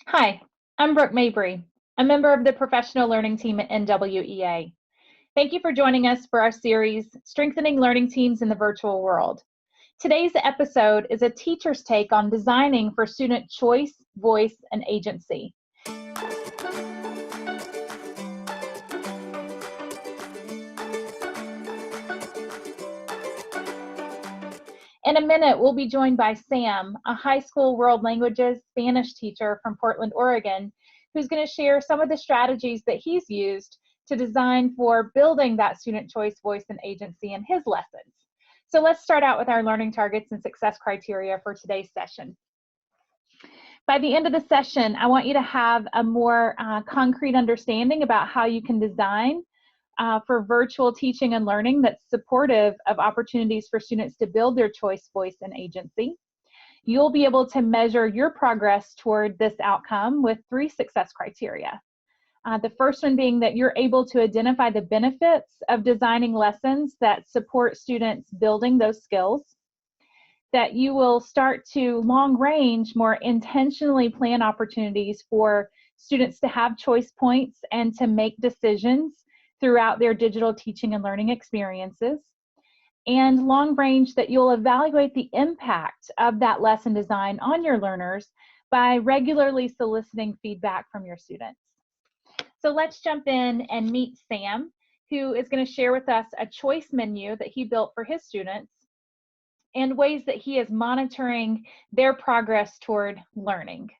Hi, I'm Brooke Mabry, a member of the professional learning team at NWEA. Thank you for joining us for our series, Strengthening Learning Teams in the Virtual World. Today's episode is a teacher's take on designing for student choice, voice, and agency. In a minute, we'll be joined by Sam, a high school world languages Spanish teacher from Portland, Oregon, who's going to share some of the strategies that he's used to design for building that student choice, voice, and agency in his lessons. So let's start out with our learning targets and success criteria for today's session. By the end of the session, I want you to have a more concrete understanding about how you can design for virtual teaching and learning that's supportive of opportunities for students to build their choice, voice, and agency. You'll be able to measure your progress toward this outcome with 3 success criteria. The first one being that you're able to identify the benefits of designing lessons that support students building those skills, that you will start to long range, more intentionally plan opportunities for students to have choice points and to make decisions throughout their digital teaching and learning experiences, and long range that you'll evaluate the impact of that lesson design on your learners by regularly soliciting feedback from your students. So let's jump in and meet Sam, who is going to share with us a choice menu that he built for his students and ways that he is monitoring their progress toward learning.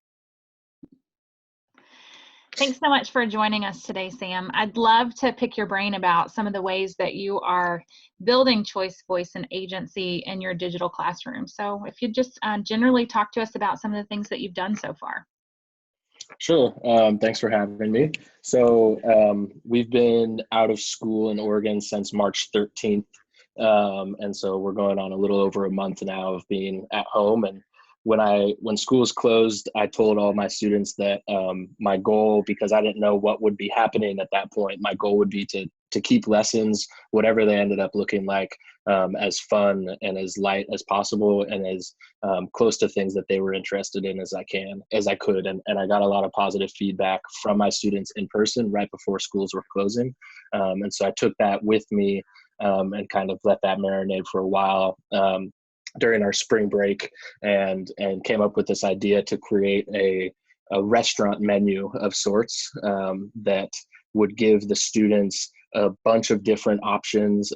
Thanks so much for joining us today, Sam. I'd love to pick your brain about some of the ways that you are building choice, voice, and agency in your digital classroom. So if you'd just generally talk to us about some of the things that you've done so far. Sure. Thanks for having me. So we've been out of school in Oregon since March 13th. And so we're going on a little over a month now of being at home. And when schools closed, I told all my students that my goal, because I didn't know what would be happening at that point, my goal would be to keep lessons, whatever they ended up looking like, as fun and as light as possible and as close to things that they were interested in as I could. And I got a lot of positive feedback from my students in person right before schools were closing. And so I took that with me and kind of let that marinate for a while during our spring break, and came up with this idea to create a restaurant menu of sorts that would give the students a bunch of different options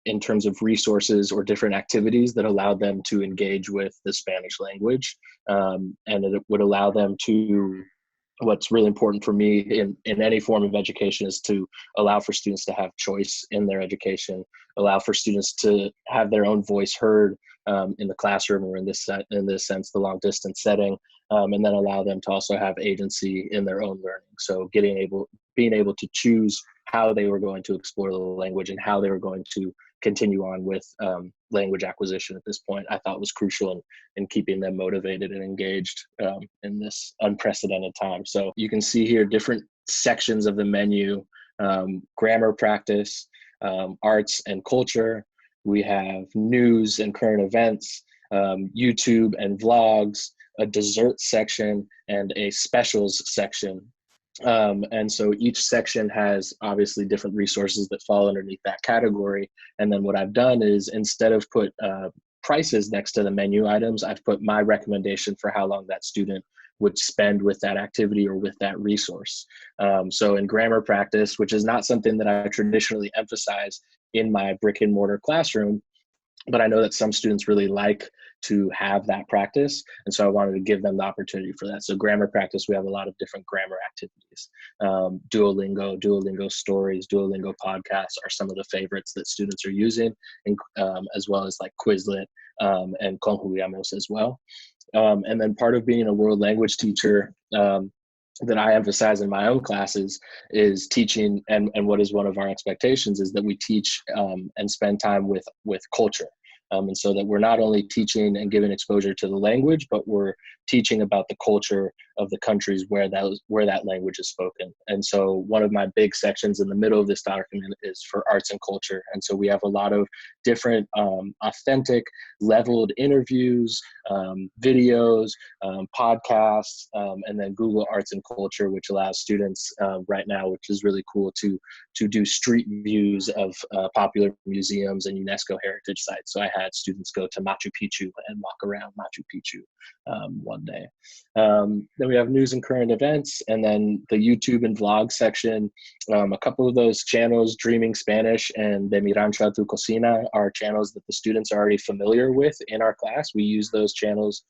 in terms of resources or different activities that allowed them to engage with the Spanish language. And it would allow them to, what's really important for me in any form of education is to allow for students to have choice in their education, allow for students to have their own voice heard in the classroom, or in this sense, the long distance setting, and then allow them to also have agency in their own learning. So being able to choose how they were going to explore the language and how they were going to continue on with language acquisition at this point, I thought was crucial in keeping them motivated and engaged in this unprecedented time. So you can see here different sections of the menu: grammar practice, arts and culture. We have news and current events, YouTube and vlogs, a dessert section, and a specials section. And so each section has obviously different resources that fall underneath that category. And then what I've done is, instead of put prices next to the menu items, I've put my recommendation for how long that student would spend with that activity or with that resource. So in grammar practice, which is not something that I traditionally emphasize in my brick and mortar classroom, but I know that some students really like to have that practice. And so I wanted to give them the opportunity for that. So grammar practice, we have a lot of different grammar activities. Duolingo stories, Duolingo podcasts are some of the favorites that students are using, and, as well as like Quizlet and Conjuguemos as well. And then part of being a world language teacher that I emphasize in my own classes is teaching, and what is one of our expectations is that we teach and spend time with culture. And so that we're not only teaching and giving exposure to the language, but we're teaching about the culture of the countries where that language is spoken. And so one of my big sections in the middle of this document is for arts and culture. And so we have a lot of different authentic leveled interviews, videos, podcasts, and then Google Arts and Culture, which allows students right now, which is really cool, to do street views of popular museums and UNESCO heritage sites. So I had students go to Machu Picchu and walk around Machu Picchu one day. Then we have news and current events, and then the YouTube and vlog section. A couple of those channels, Dreaming Spanish and De Mi Rancho a Tu Cocina, are channels that the students are already familiar with in our class. We use those channels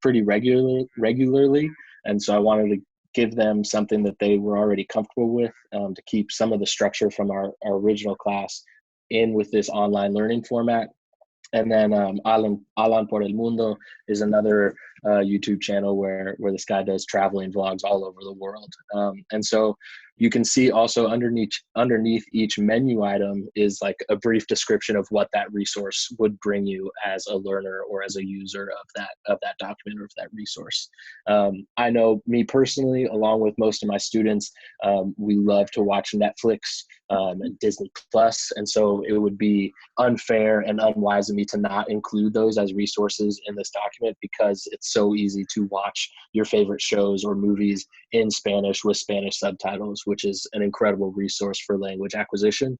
pretty regularly. And so I wanted to give them something that they were already comfortable with, to keep some of the structure from our original class in with this online learning format. And then Alan por el Mundo is another YouTube channel where this guy does traveling vlogs all over the world. And so you can see also underneath each menu item is like a brief description of what that resource would bring you as a learner or as a user of that document or of that resource. I know me personally, along with most of my students, we love to watch Netflix and Disney Plus, and so it would be unfair and unwise of me to not include those as resources in this document, because it's so easy to watch your favorite shows or movies in Spanish with Spanish subtitles, which is an incredible resource for language acquisition.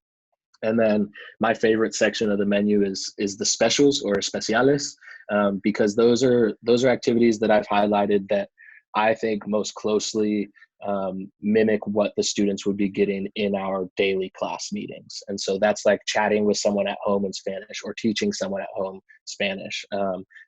And then my favorite section of the menu is the specials or especiales, because those are activities that I've highlighted that I think most closely mimic what the students would be getting in our daily class meetings. And so that's like chatting with someone at home in Spanish, or teaching someone at home Spanish.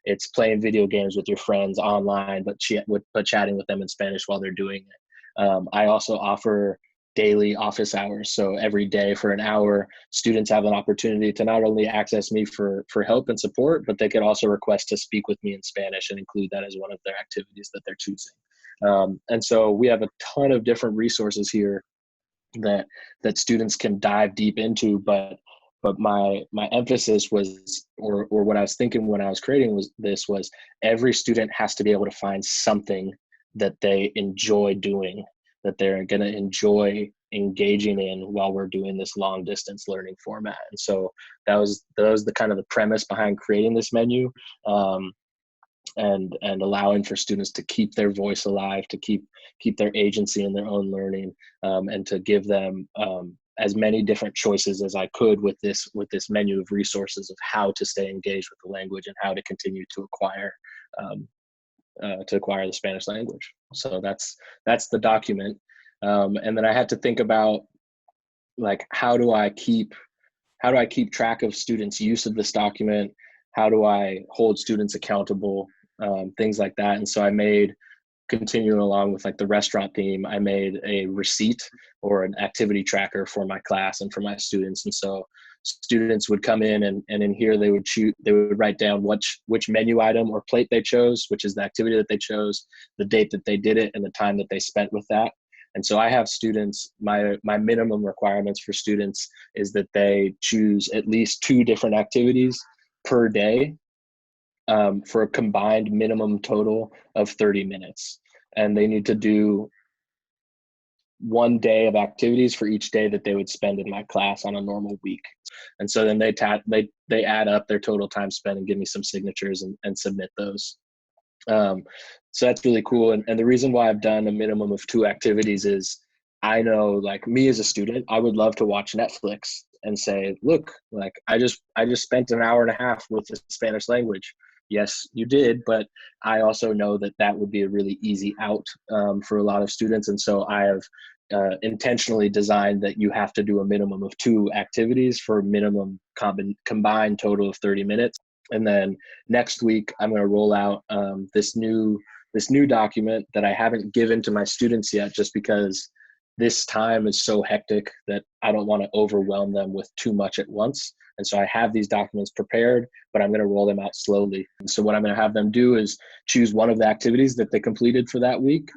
It's playing video games with your friends online, but chatting with them in Spanish while they're doing it. I also offer daily office hours. So every day for an hour, students have an opportunity to not only access me for help and support, but they can also request to speak with me in Spanish and include that as one of their activities that they're choosing. And so we have a ton of different resources here that students can dive deep into, but my emphasis was, or what I was thinking when I was creating was every student has to be able to find something that they enjoy doing, that they're going to enjoy engaging in while we're doing this long distance learning format. And so that was the kind of the premise behind creating this menu, and allowing for students to keep their voice alive, to keep their agency in their own learning, and to give them as many different choices as I could with this menu of resources of how to stay engaged with the language and how to continue to acquire the Spanish language. So that's the document. And then I had to think about, like, how do I keep track of students' use of this document? How do I hold students accountable? Things like that. And so continuing along with like the restaurant theme, I made a receipt or an activity tracker for my class and for my students. And so students would come in and in here they would write down which menu item or plate they chose, which is the activity that they chose, the date that they did it, and the time that they spent with that. And so I have students, my minimum requirements for students is that they choose at least 2 different activities per day, for a combined minimum total of 30 minutes. And they need to do 1 day of activities for each day that they would spend in my class on a normal week. And so then they add up their total time spent and give me some signatures and submit those. So that's really cool. And the reason why I've done a minimum of 2 activities is I know, like, me as a student, I would love to watch Netflix and say, look, like, I just spent an hour and a half with the Spanish language. Yes, you did, but I also know that would be a really easy out for a lot of students. And so I have intentionally designed that you have to do a minimum of 2 activities for a minimum combined total of 30 minutes. And then next week, I'm going to roll out this new document that I haven't given to my students yet, just because this time is so hectic that I don't want to overwhelm them with too much at once. And so I have these documents prepared, but I'm going to roll them out slowly. And so what I'm going to have them do is choose one of the activities that they completed for that week.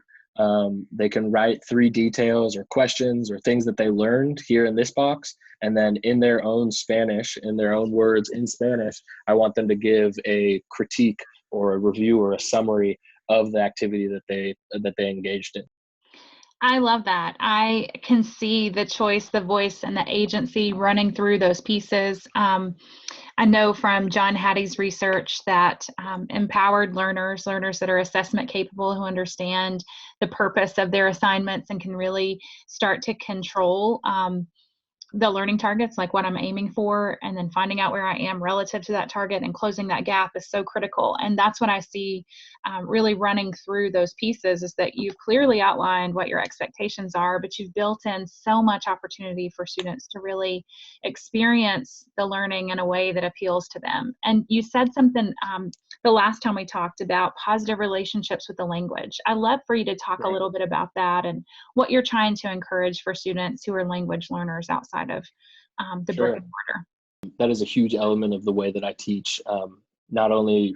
They can write 3 details or questions or things that they learned here in this box. And then in their own Spanish, in their own words in Spanish, I want them to give a critique or a review or a summary of the activity that they engaged in. I love that. I can see the choice, the voice, and the agency running through those pieces. I know from John Hattie's research that empowered learners, learners that are assessment capable, who understand the purpose of their assignments and can really start to control the learning targets, like what I'm aiming for, and then finding out where I am relative to that target and closing that gap is so critical. And that's what I see really running through those pieces, is that you've clearly outlined what your expectations are, but you've built in so much opportunity for students to really experience the learning in a way that appeals to them. And you said something the last time we talked about positive relationships with the language. I'd love for you to talk a little bit about that and what you're trying to encourage for students who are language learners outside of the Sure. brick and mortar. That is a huge element of the way that I teach, not only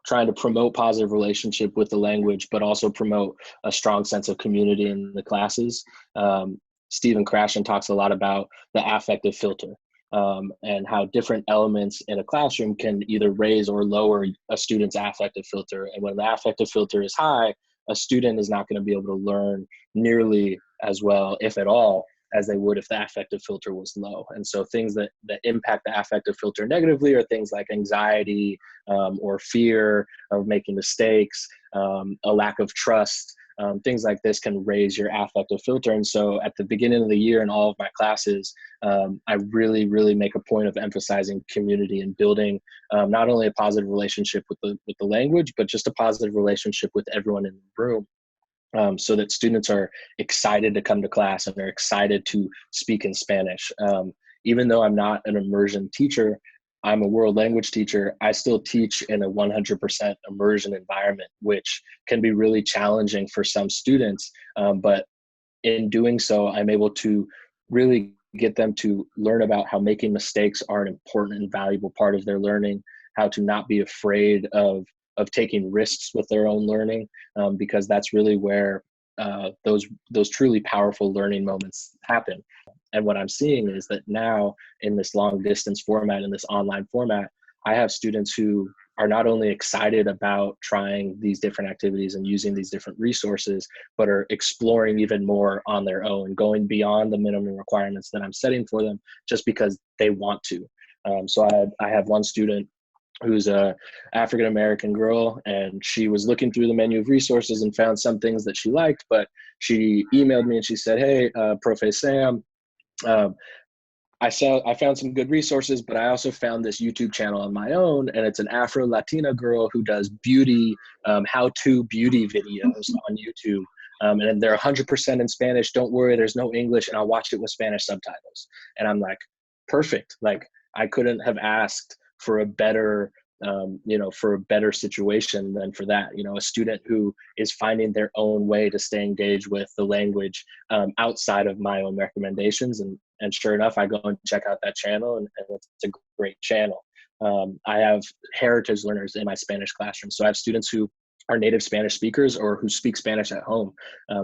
trying to promote positive relationship with the language, but also promote a strong sense of community in the classes. Stephen Krashen talks a lot about the affective filter, and how different elements in a classroom can either raise or lower a student's affective filter. And when the affective filter is high, a student is not going to be able to learn nearly as well, if at all, as they would if the affective filter was low. And so things that impact the affective filter negatively are things like anxiety, or fear of making mistakes, a lack of trust. Things like this can raise your affective filter. And so at the beginning of the year in all of my classes, I really, really make a point of emphasizing community and building not only a positive relationship with the language, but just a positive relationship with everyone in the room. So that students are excited to come to class and they're excited to speak in Spanish. Even though I'm not an immersion teacher, I'm a world language teacher, I still teach in a 100% immersion environment, which can be really challenging for some students. But in doing so, I'm able to really get them to learn about how making mistakes are an important and valuable part of their learning, how to not be afraid of taking risks with their own learning, because that's really where those truly powerful learning moments happen. And what I'm seeing is that now in this long distance format, in this online format, I have students who are not only excited about trying these different activities and using these different resources, but are exploring even more on their own, going beyond the minimum requirements that I'm setting for them just because they want to. So I have one student who's a African-American girl, and she was looking through the menu of resources and found some things that she liked, but she emailed me and she said, "Hey, Prof. Sam, I found some good resources, but I also found this YouTube channel on my own, and it's an Afro-Latina girl who does beauty, how-to beauty videos on YouTube. And they're 100% in Spanish. Don't worry, there's no English, and I'll watch it with Spanish subtitles." And I'm like, perfect. Like, I couldn't have asked for a better, for a better situation than for that. A student who is finding their own way to stay engaged with the language outside of my own recommendations. And sure enough, I go and check out that channel, and it's a great channel. I have heritage learners in my Spanish classroom. So I have students who are native Spanish speakers or who speak Spanish at home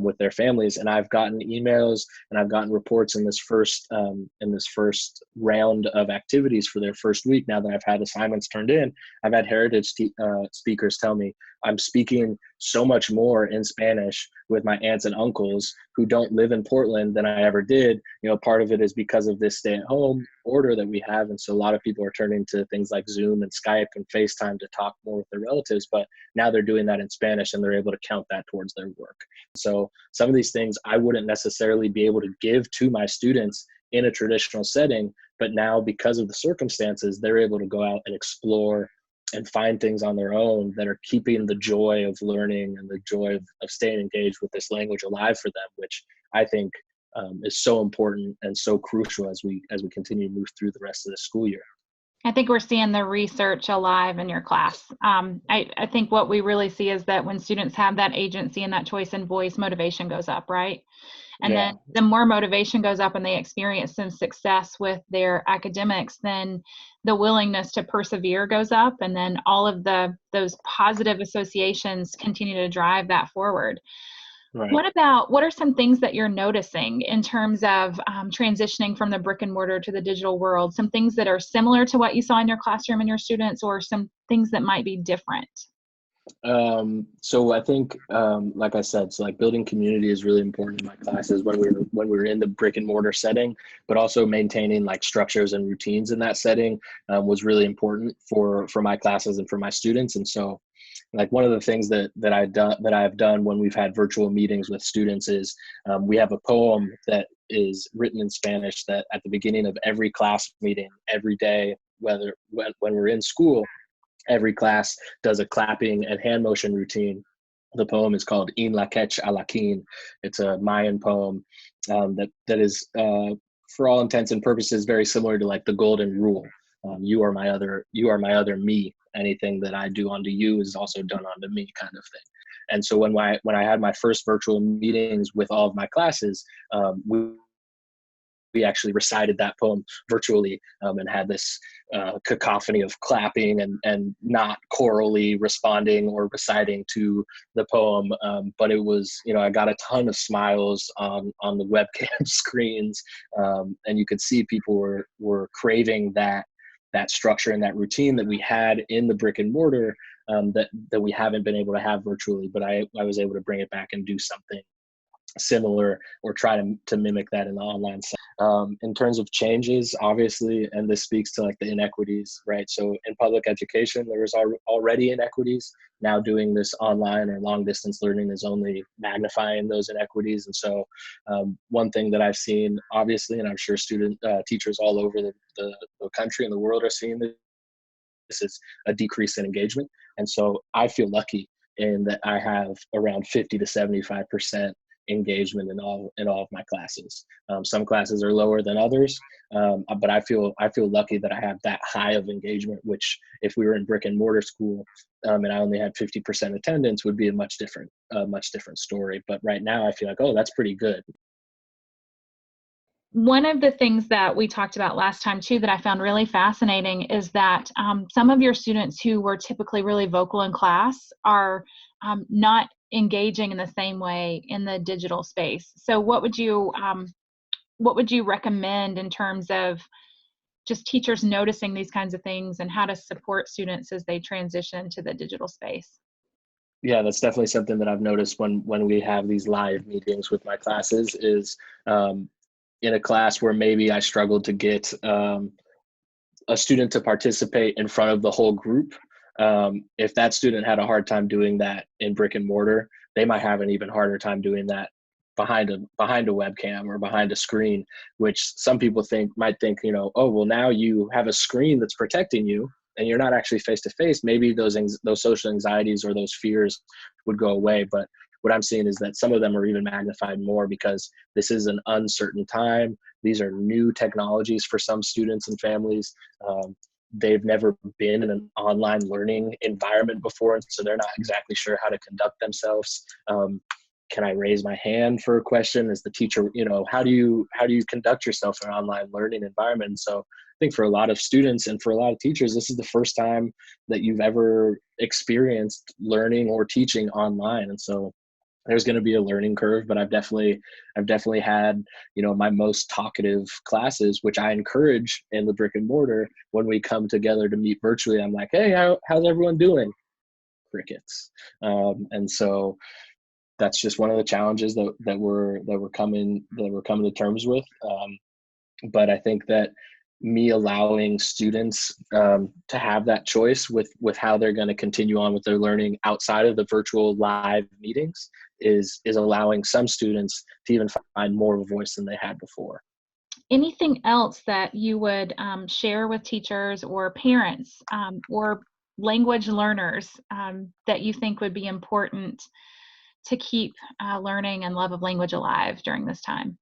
with their families. And I've gotten emails and I've gotten reports in this first round of activities for their first week. Now that I've had assignments turned in, I've had heritage speakers tell me, "I'm speaking so much more in Spanish with my aunts and uncles who don't live in Portland than I ever did." Part of it is because of this stay-at-home order that we have. And so a lot of people are turning to things like Zoom and Skype and FaceTime to talk more with their relatives, but now they're doing that in Spanish and they're able to count that towards their work. So some of these things I wouldn't necessarily be able to give to my students in a traditional setting, but now because of the circumstances, they're able to go out and explore and find things on their own that are keeping the joy of learning and the joy of staying engaged with this language alive for them, which I think is so important and so crucial as we continue to move through the rest of the school year. I think we're seeing the research alive in your class. I think what we really see is that when students have that agency and that choice and voice, motivation goes up, right? And then the more motivation goes up and they experience some success with their academics, then the willingness to persevere goes up, and then all of those positive associations continue to drive that forward. Right. What are some things that you're noticing in terms of transitioning from the brick and mortar to the digital world? Some things that are similar to what you saw in your classroom and your students, or some things that might be different? So I think, like I said, so like building community is really important in my classes when we were in the brick and mortar setting, but also maintaining like structures and routines in that setting was really important for my classes and for my students. And so, like one of the things that I've done when we've had virtual meetings with students is we have a poem that is written in Spanish that at the beginning of every class meeting every day, when we're in school, every class does a clapping and hand motion routine. The poem is called In la Quech Alakin. It's a Mayan poem that is, for all intents and purposes, very similar to like the golden rule. You are my other me. Anything that I do unto you is also done unto me, kind of thing. And so when I had my first virtual meetings with all of my classes, we actually recited that poem virtually and had this cacophony of clapping and not chorally responding or reciting to the poem. But it was, I got a ton of smiles on the webcam screens, and you could see people were craving that structure and that routine that we had in the brick and mortar, that we haven't been able to have virtually. But I was able to bring it back and do something similar or try to mimic that in the online side. In terms of changes, obviously, and this speaks to like the inequities, right? So in public education, there was already inequities. Now doing this online or long distance learning is only magnifying those inequities. And so one thing that I've seen, obviously, and I'm sure teachers all over the country and the world are seeing this is a decrease in engagement. And so I feel lucky in that I have around 50 to 75% engagement in all of my classes. Some classes are lower than others, but I feel lucky that I have that high of engagement, which if we were in brick and mortar school and I only had 50% attendance would be a much different story. But right now I feel like, oh, that's pretty good. One of the things that we talked about last time too that I found really fascinating is that some of your students who were typically really vocal in class are not engaging in the same way in the digital space. So what would you recommend in terms of just teachers noticing these kinds of things and how to support students as they transition to the digital space? Yeah, that's definitely something that I've noticed when we have these live meetings with my classes is in a class where maybe I struggled to get a student to participate in front of the whole group. If that student had a hard time doing that in brick and mortar, they might have an even harder time doing that behind a webcam or behind a screen, which some people might think, oh, well, now you have a screen that's protecting you and you're not actually face to face. Maybe those social anxieties or those fears would go away. But what I'm seeing is that some of them are even magnified more because this is an uncertain time. These are new technologies for some students and families. They've never been in an online learning environment before, and so they're not exactly sure how to conduct themselves. Can I raise my hand for a question? As the teacher, how do you conduct yourself in an online learning environment? And so I think for a lot of students and for a lot of teachers, this is the first time that you've ever experienced learning or teaching online. And so there's going to be a learning curve, but I've definitely had, my most talkative classes, which I encourage in the brick and mortar. When we come together to meet virtually, I'm like, hey, how's everyone doing? Crickets. And so that's just one of the challenges that we're coming to terms with. But I think that me allowing students to have that choice with how they're going to continue on with their learning outside of the virtual live meetings is allowing some students to even find more of a voice than they had before. Anything else that you would share with teachers or parents or language learners that you think would be important to keep learning and love of language alive during this time?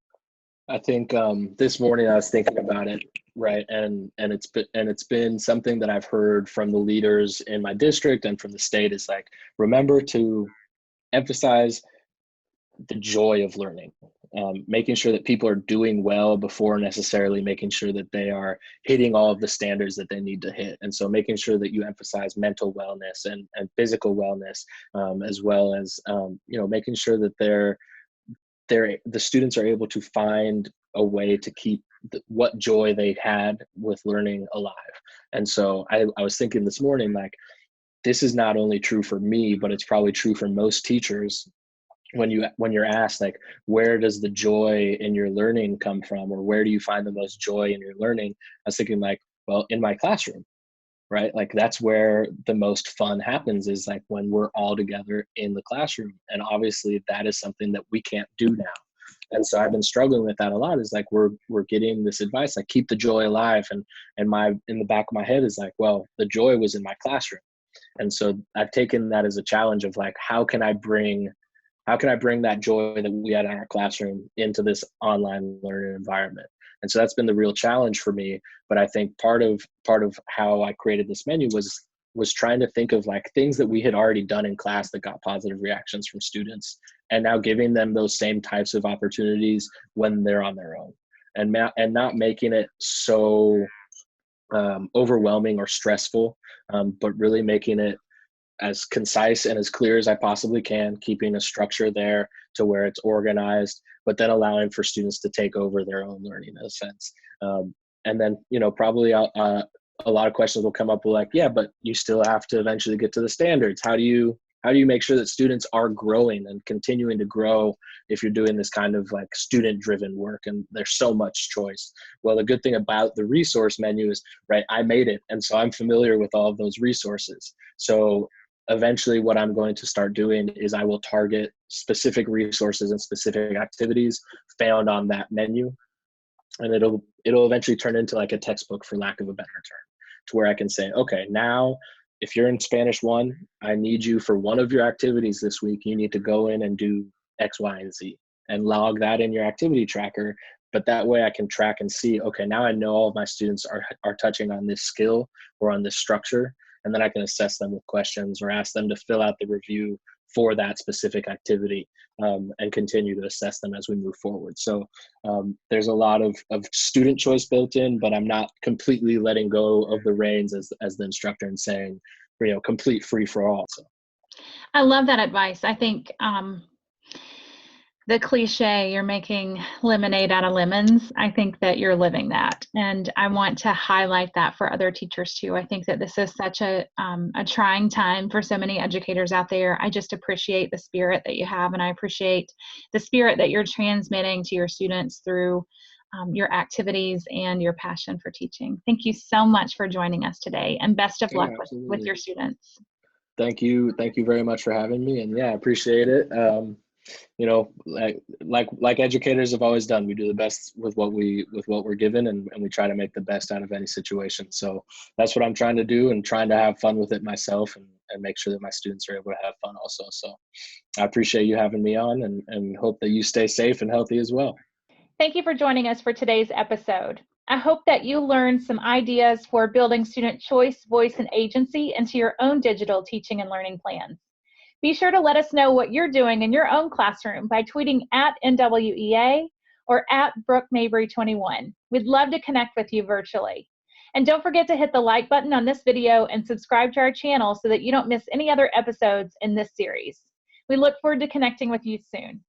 I think this morning I was thinking about it, right, and it's been something that I've heard from the leaders in my district and from the state is like, remember to emphasize the joy of learning, making sure that people are doing well before necessarily making sure that they are hitting all of the standards that they need to hit. And so making sure that you emphasize mental wellness and physical wellness, as well as, making sure that the students are able to find a way to keep what joy they had with learning alive. And so I was thinking this morning, like, this is not only true for me, but it's probably true for most teachers. When you're asked, like, where does the joy in your learning come from, or where do you find the most joy in your learning? I was thinking, like, well, in my classroom, right? Like, that's where the most fun happens, is like when we're all together in the classroom. And obviously that is something that we can't do now. And so I've been struggling with that a lot, is like, we're getting this advice, like, keep the joy alive. And my, in the back of my head is like, well, the joy was in my classroom. And so I've taken that as a challenge of like, how can I bring that joy that we had in our classroom into this online learning environment? And so that's been the real challenge for me. But I think part of how I created this menu was trying to think of like things that we had already done in class that got positive reactions from students, and now giving them those same types of opportunities when they're on their own, and not making it so overwhelming or stressful, but really making it as concise and as clear as I possibly can, keeping a structure there to where it's organized, but then allowing for students to take over their own learning in a sense. And then, probably a lot of questions will come up with like, yeah, but you still have to eventually get to the standards. How do you make sure that students are growing and continuing to grow if you're doing this kind of like student driven work and there's so much choice? Well, the good thing about the resource menu is, right, I made it. And so I'm familiar with all of those resources. So eventually what I'm going to start doing is I will target specific resources and specific activities found on that menu. And it'll eventually turn into like a textbook, for lack of a better term, to where I can say, okay, now if you're in Spanish 1, I need you for one of your activities this week, you need to go in and do X, Y, and Z, and log that in your activity tracker. But that way I can track and see, okay, now I know all of my students are touching on this skill or on this structure. And then I can assess them with questions or ask them to fill out the review for that specific activity, and continue to assess them as we move forward. So there's a lot of student choice built in, but I'm not completely letting go of the reins as the instructor and saying, complete free for all. So I love that advice. I think the cliche, you're making lemonade out of lemons, I think that you're living that. And I want to highlight that for other teachers too. I think that this is such a trying time for so many educators out there. I just appreciate the spirit that you have, and I appreciate the spirit that you're transmitting to your students through your activities and your passion for teaching. Thank you so much for joining us today, and best of luck with your students. Thank you very much for having me, and yeah, I appreciate it. Like educators have always done, we do the best with what we're given, and we try to make the best out of any situation. So that's what I'm trying to do, and trying to have fun with it myself, and make sure that my students are able to have fun also. So I appreciate you having me on, and hope that you stay safe and healthy as well. Thank you for joining us for today's episode. I hope that you learned some ideas for building student choice, voice, and agency into your own digital teaching and learning plans. Be sure to let us know what you're doing in your own classroom by tweeting at NWEA or at Brooke Mabry 21. We'd love to connect with you virtually. And don't forget to hit the like button on this video and subscribe to our channel so that you don't miss any other episodes in this series. We look forward to connecting with you soon.